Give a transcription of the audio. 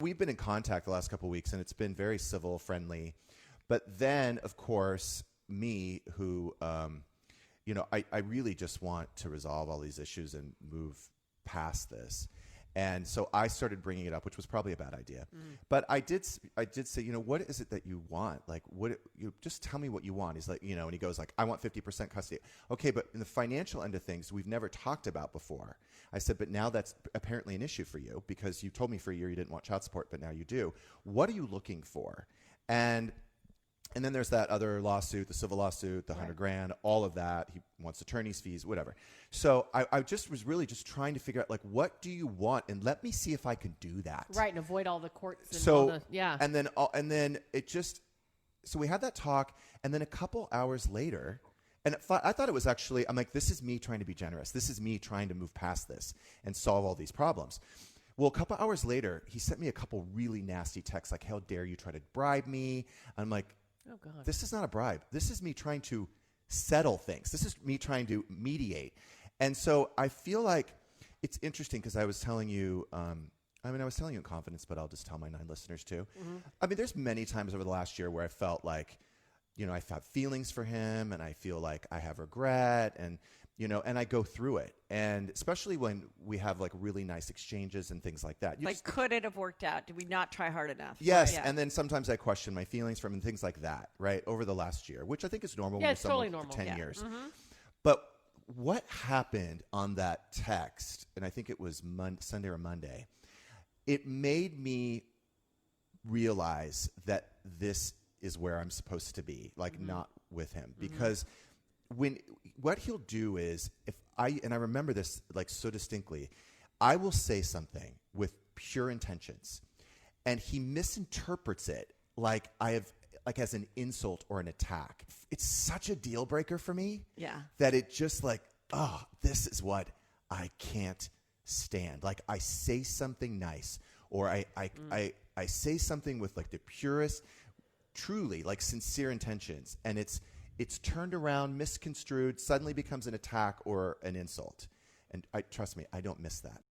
we've been in contact the last couple of weeks, and it's been very civil, friendly. But then, of course, me, who, I really just want to resolve all these issues and move past this. And so I started bringing it up, which was probably a bad idea. But I did say, what is it that you want? Like, just tell me what you want. He's like, and he goes like, I want 50% custody. Okay, but in the financial end of things, we've never talked about before. I said, but now that's apparently an issue for you because you told me for a year you didn't want child support, but now you do. What are you looking for? And then there's that other lawsuit, the civil lawsuit, the $100,000, all of that. He wants attorney's fees, whatever. So I just was really just trying to figure out, like, what do you want? And let me see if I can do that. Right, and avoid all the courts. And so, all the, yeah. And then it just, so we had that talk, and then a couple hours later, and I thought it was actually, I'm like, this is me trying to be generous. This is me trying to move past this and solve all these problems. Well, a couple hours later, he sent me a couple really nasty texts, like, how dare you try to bribe me? I'm like, oh, God. This is not a bribe. This is me trying to settle things. This is me trying to mediate. And so I feel like it's interesting because I was telling you, I was telling you in confidence, but I'll just tell my 9 listeners too. I mean, there's many times over the last year where I felt like, I've had feelings for him and I feel like I have regret and I go through it. And especially when we have like really nice exchanges and things like that. Could it have worked out? Did we not try hard enough? Yes. Right. And then sometimes I question my feelings from and things like that, right? Over the last year, which I think is normal. Yeah, it's totally normal. 10 years. But what happened on that text, and I think it was Sunday or Monday, it made me realize that this is where I'm supposed to be, like not with him. Because what he'll do is, I remember this like so distinctly, I will say something with pure intentions, and he misinterprets it like as an insult or an attack. It's such a deal breaker for me. Yeah. That it just like, oh, this is what I can't stand. Like I say something nice, or I say something with like the purest, truly like sincere intentions, and it's turned around, misconstrued, suddenly becomes an attack or an insult. And trust me, I don't miss that.